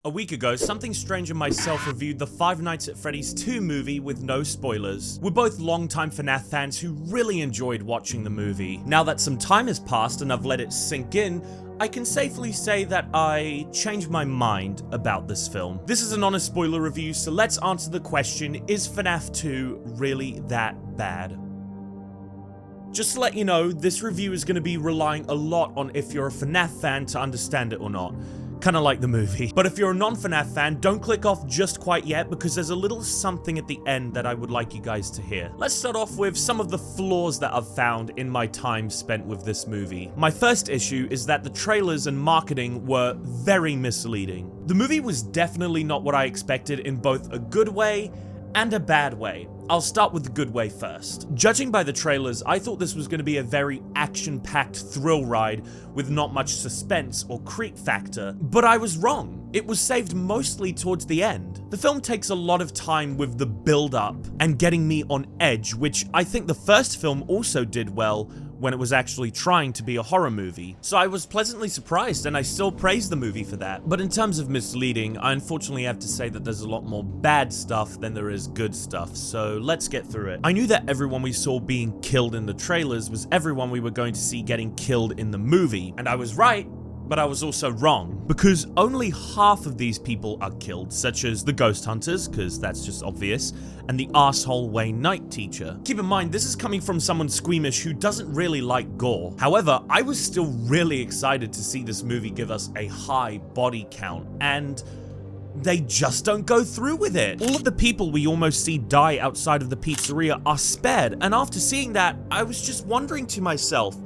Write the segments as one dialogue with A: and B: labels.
A: A week ago, Something Strange and myself reviewed the Five Nights at Freddy's 2 movie with no spoilers. We're both longtime FNAF fans who really enjoyed watching the movie. Now that some time has passed and I've let it sink in, I can safely say that I changed my mind about this film. This is an honest spoiler review, so let's answer the question, is FNAF 2 really that bad? Just to let you know, this review is going to be relying a lot on if you're a FNAF fan to understand it or not. Kinda like the movie. But if you're a non-FNAF fan, don't click off just quite yet because there's a little something at the end that I would like you guys to hear. Let's start off with some of the flaws that I've found in my time spent with this movie. My first issue is that the trailers and marketing were very misleading. The movie was definitely not what I expected in both a good way and a bad way. I'll start with the good way first. Judging by the trailers, I thought this was going to be a very action-packed thrill ride with not much suspense or creep factor, but I was wrong. It was saved mostly towards the end. The film takes a lot of time with the build-up and getting me on edge, which I think the first film also did well when it was actually trying to be a horror movie. So I was pleasantly surprised, and I still praise the movie for that. But in terms of misleading, I unfortunately have to say that there's a lot more bad stuff than there is good stuff, so let's get through it. I knew that everyone we saw being killed in the trailers was everyone we were going to see getting killed in the movie, and I was right, but I was also wrong, because only half of these people are killed, such as the ghost hunters, because that's just obvious, and the asshole Wayne Knight teacher. Keep in mind, this is coming from someone squeamish who doesn't really like gore. However, I was still really excited to see this movie give us a high body count, and they just don't go through with it. All of the people we almost see die outside of the pizzeria are spared, and after seeing that, I was just wondering to myself,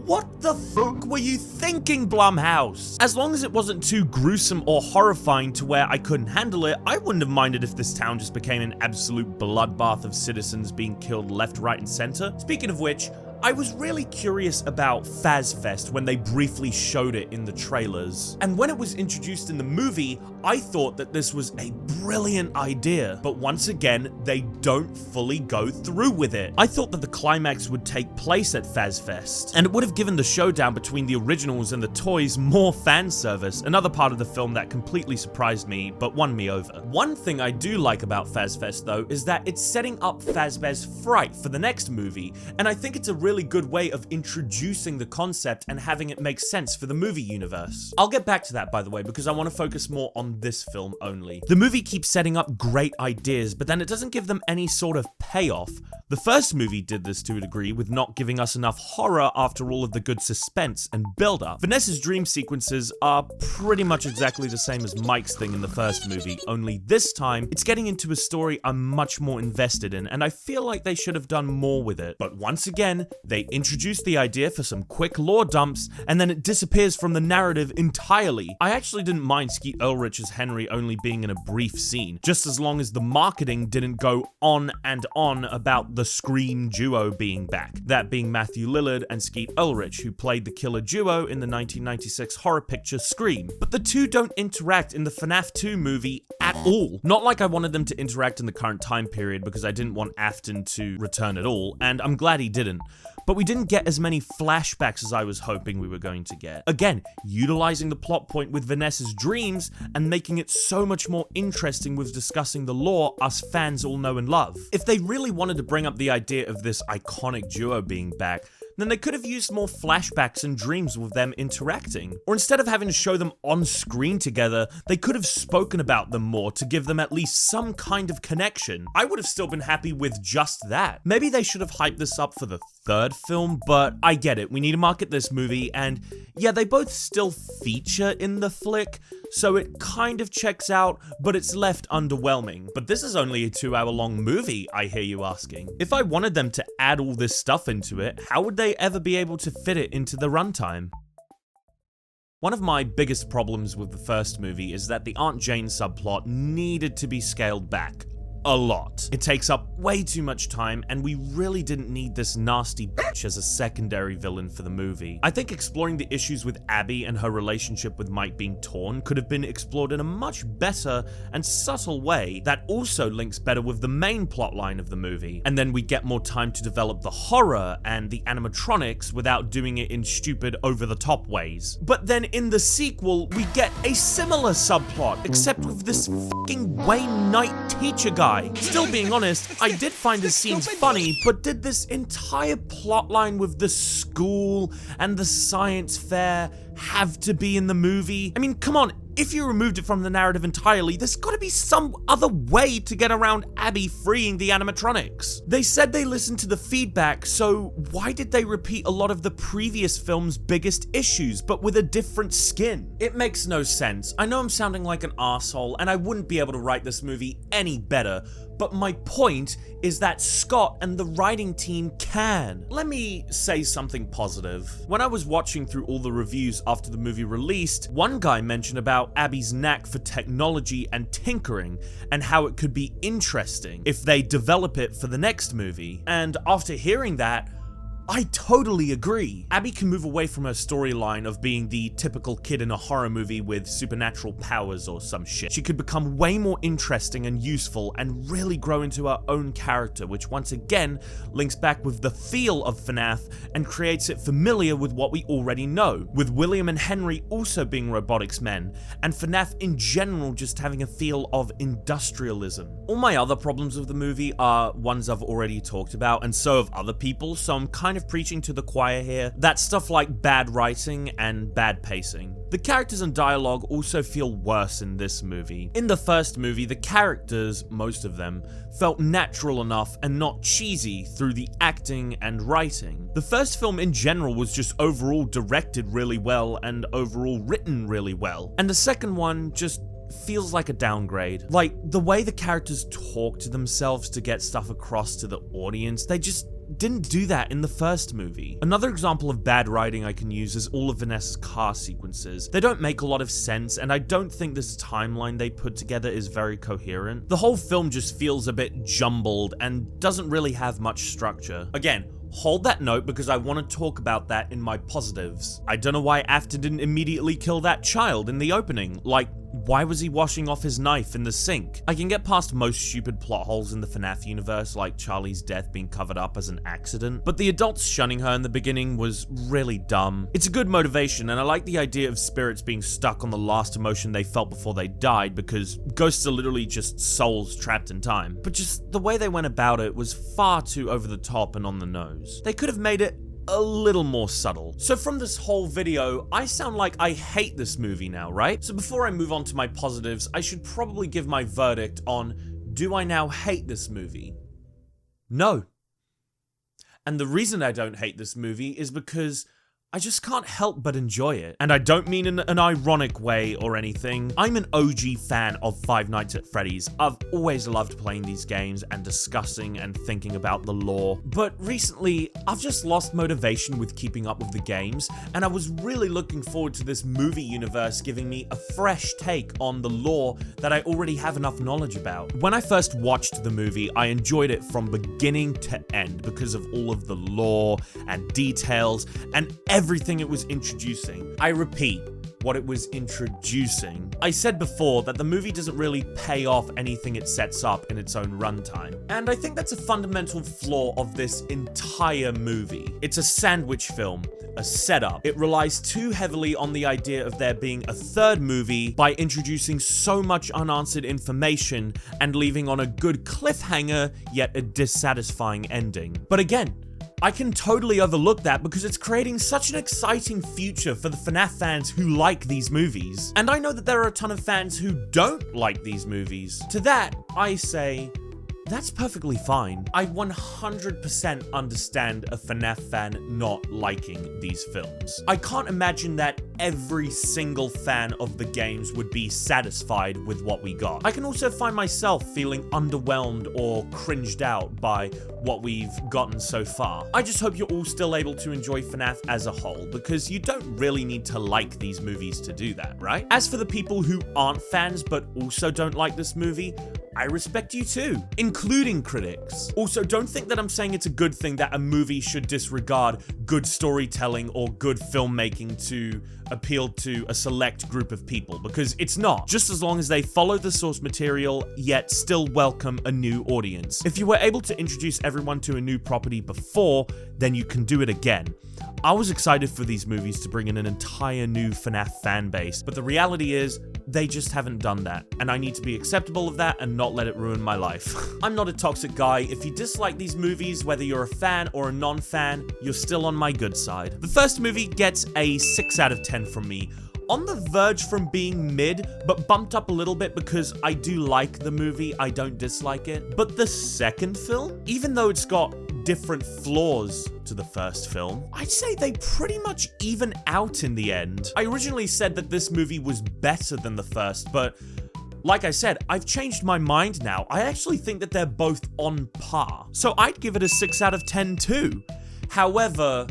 A: what the fuck were you thinking, Blumhouse? As long as it wasn't too gruesome or horrifying to where I couldn't handle it, I wouldn't have minded if this town just became an absolute bloodbath of citizens being killed left, right, and center. Speaking of which, I was really curious about FazFest when they briefly showed it in the trailers. And when it was introduced in the movie, I thought that this was a brilliant idea. But once again, they don't fully go through with it. I thought that the climax would take place at FazFest, and it would have given the showdown between the originals and the toys more fan service, another part of the film that completely surprised me, but won me over. One thing I do like about FazFest though, is that it's setting up Fazbear's Fright for the next movie, and I think it's a really good way of introducing the concept and having it make sense for the movie universe. I'll get back to that, by the way, because I want to focus more on this film only. The movie keeps setting up great ideas, but then it doesn't give them any sort of payoff. The first movie did this to a degree with not giving us enough horror after all of the good suspense and build-up. Vanessa's dream sequences are pretty much exactly the same as Mike's thing in the first movie, only this time, it's getting into a story I'm much more invested in, and I feel like they should have done more with it. But once again, they introduce the idea for some quick lore dumps, and then it disappears from the narrative entirely. I actually didn't mind Skeet Ulrich as Henry only being in a brief scene, just as long as the marketing didn't go on and on about the Scream duo being back, that being Matthew Lillard and Skeet Ulrich, who played the killer duo in the 1996 horror picture Scream. But the two don't interact in the FNAF 2 movie at all. Not like I wanted them to interact in the current time period, because I didn't want Afton to return at all, and I'm glad he didn't. But we didn't get as many flashbacks as I was hoping we were going to get. Again, utilizing the plot point with Vanessa's dreams and making it so much more interesting with discussing the lore us fans all know and love. If they really wanted to bring up the idea of this iconic duo being back, then they could have used more flashbacks and dreams with them interacting. Or instead of having to show them on screen together, they could have spoken about them more to give them at least some kind of connection. I would have still been happy with just that. Maybe they should have hyped this up for the third film, but I get it. We need to market this movie, and yeah, they both still feature in the flick, so it kind of checks out, but it's left underwhelming. But this is only a 2-hour-long movie, I hear you asking. If I wanted them to add all this stuff into it, how would they ever be able to fit it into the runtime? One of my biggest problems with the first movie is that the Aunt Jane subplot needed to be scaled back. a lot. It takes up way too much time, and we really didn't need this nasty bitch as a secondary villain for the movie. I think exploring the issues with Abby and her relationship with Mike being torn could have been explored in a much better and subtle way that also links better with the main plotline of the movie, and then we get more time to develop the horror and the animatronics without doing it in stupid over-the-top ways. But then in the sequel, we get a similar subplot, except with this fucking Wayne Knight teacher guy. Still being honest, I did find his scenes funny, but did this entire plotline with the school and the science fair have to be in the movie? I mean, come on, if you removed it from the narrative entirely, there's gotta be some other way to get around Abby freeing the animatronics. They said they listened to the feedback, so why did they repeat a lot of the previous film's biggest issues, but with a different skin? It makes no sense. I know I'm sounding like an asshole, and I wouldn't be able to write this movie any better, but my point is that Scott and the writing team can. Let me say something positive. When I was watching through all the reviews after the movie released, one guy mentioned about Abby's knack for technology and tinkering, and how it could be interesting if they develop it for the next movie. And after hearing that, I totally agree. Abby can move away from her storyline of being the typical kid in a horror movie with supernatural powers or some shit. She could become way more interesting and useful and really grow into her own character, which once again links back with the feel of FNAF and creates it familiar with what we already know, with William and Henry also being robotics men, and FNAF in general just having a feel of industrialism. All my other problems with the movie are ones I've already talked about, and so have other people, so I'm kind of preaching to the choir here. That's stuff like bad writing and bad pacing. The characters and dialogue also feel worse in this movie. In the first movie, the characters, most of them, felt natural enough and not cheesy through the acting and writing. The first film in general was just overall directed really well and overall written really well. And the second one just feels like a downgrade. Like, the way the characters talk to themselves to get stuff across to the audience, they just didn't do that in the first movie. Another example of bad writing I can use is all of Vanessa's car sequences. They don't make a lot of sense, and I don't think this timeline they put together is very coherent. The whole film just feels a bit jumbled and doesn't really have much structure. Again, hold that note because I want to talk about that in my positives. I don't know why Afton didn't immediately kill that child in the opening. Like, why was he washing off his knife in the sink? I can get past most stupid plot holes in the FNAF universe, like Charlie's death being covered up as an accident, but the adults shunning her in the beginning was really dumb. It's a good motivation, and I like the idea of spirits being stuck on the last emotion they felt before they died, because ghosts are literally just souls trapped in time. But just the way they went about it was far too over the top and on the nose. They could have made it a little more subtle. So from this whole video, I sound like I hate this movie now, right? So before I move on to my positives, I should probably give my verdict on, do I now hate this movie? No. And the reason I don't hate this movie is because I just can't help but enjoy it. And I don't mean in an ironic way or anything. I'm an OG fan of Five Nights at Freddy's. I've always loved playing these games and discussing and thinking about the lore. But recently, I've just lost motivation with keeping up with the games, and I was really looking forward to this movie universe giving me a fresh take on the lore that I already have enough knowledge about. When I first watched the movie, I enjoyed it from beginning to end because of all of the lore and details and everything it was introducing. I repeat, what it was introducing. I said before that the movie doesn't really pay off anything it sets up in its own runtime. And I think that's a fundamental flaw of this entire movie. It's a sandwich film, a setup. It relies too heavily on the idea of there being a third movie by introducing so much unanswered information and leaving on a good cliffhanger, yet a dissatisfying ending. But again, I can totally overlook that because it's creating such an exciting future for the FNAF fans who like these movies. And I know that there are a ton of fans who don't like these movies. To that, I say, that's perfectly fine. I 100% understand a FNAF fan not liking these films. I can't imagine that every single fan of the games would be satisfied with what we got. I can also find myself feeling underwhelmed or cringed out by what we've gotten so far. I just hope you're all still able to enjoy FNAF as a whole, because you don't really need to like these movies to do that, right? As for the people who aren't fans but also don't like this movie, I respect you too, including critics. Also, don't think that I'm saying it's a good thing that a movie should disregard good storytelling or good filmmaking to appeal to a select group of people, because it's not. Just as long as they follow the source material, yet still welcome a new audience. If you were able to introduce everyone to a new property before, then you can do it again. I was excited for these movies to bring in an entire new FNAF fan base, but the reality is, they just haven't done that, and I need to be acceptable of that and not let it ruin my life. I'm not a toxic guy. If you dislike these movies, whether you're a fan or a non-fan, you're still on my good side. The first movie gets a 6 out of 10 from me. On the verge from being mid, but bumped up a little bit because I do like the movie, I don't dislike it. But the second film, even though it's got different flaws to the first film, I'd say they pretty much even out in the end. I originally said that this movie was better than the first, but like I said, I've changed my mind now. I actually think that they're both on par. So I'd give it a 6 out of 10 too. However,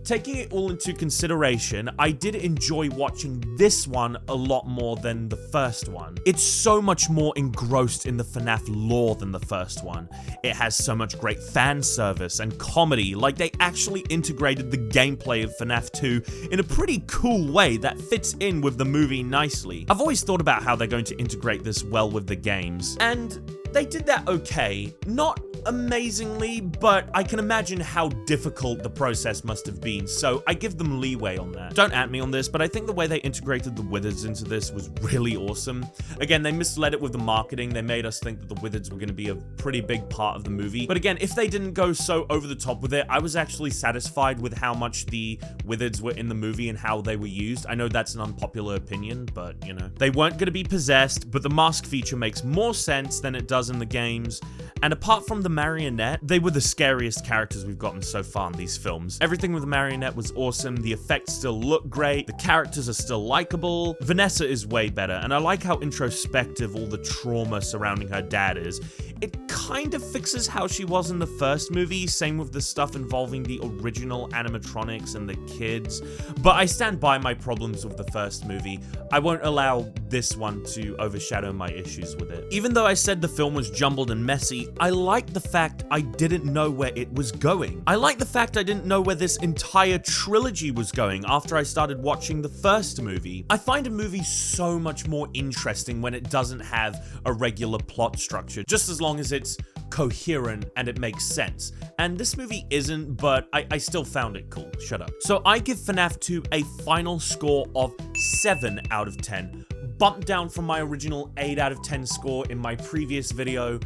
A: taking it all into consideration, I did enjoy watching this one a lot more than the first one. It's so much more engrossed in the FNAF lore than the first one. It has so much great fan service and comedy, like they actually integrated the gameplay of FNAF 2 in a pretty cool way that fits in with the movie nicely. I've always thought about how they're going to integrate this well with the games, and they did that okay. Not amazingly, but I can imagine how difficult the process must have been, so I give them leeway on that. Don't at me on this, but I think the way they integrated the Wizards into this was really awesome. Again, they misled it with the marketing. They made us think that the Wizards were going to be a pretty big part of the movie. But again, if they didn't go so over the top with it, I was actually satisfied with how much the Wizards were in the movie and how they were used. I know that's an unpopular opinion, but you know. They weren't going to be possessed, but the mask feature makes more sense than it does in the games. And apart from the marionette, they were the scariest characters we've gotten so far in these films. Everything with the marionette was awesome, the effects still look great, the characters are still likable, Vanessa is way better, and I like how introspective all the trauma surrounding her dad is. It kind of fixes how she was in the first movie, same with the stuff involving the original animatronics and the kids, but I stand by my problems with the first movie. I won't allow this one to overshadow my issues with it. Even though I said the film was jumbled and messy, I like the fact I didn't know where it was going. I like the fact I didn't know where this entire trilogy was going after I started watching the first movie. I find a movie so much more interesting when it doesn't have a regular plot structure, just as long as it's coherent and it makes sense. And this movie isn't, but I still found it cool. Shut up. So I give FNAF 2 a final score of 7 out of 10, bumped down from my original 8 out of 10 score in my previous video.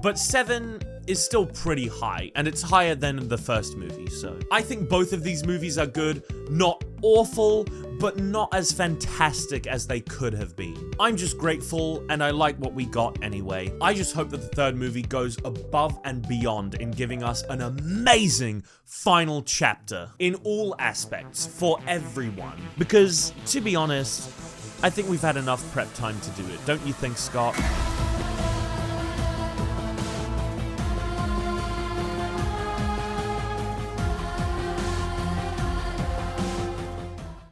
A: But 7 is still pretty high, and it's higher than the first movie, so. I think both of these movies are good, not awful, but not as fantastic as they could have been. I'm just grateful, and I like what we got anyway. I just hope that the third movie goes above and beyond in giving us an amazing final chapter in all aspects for everyone. Because, to be honest, I think we've had enough prep time to do it. Don't you think, Scott?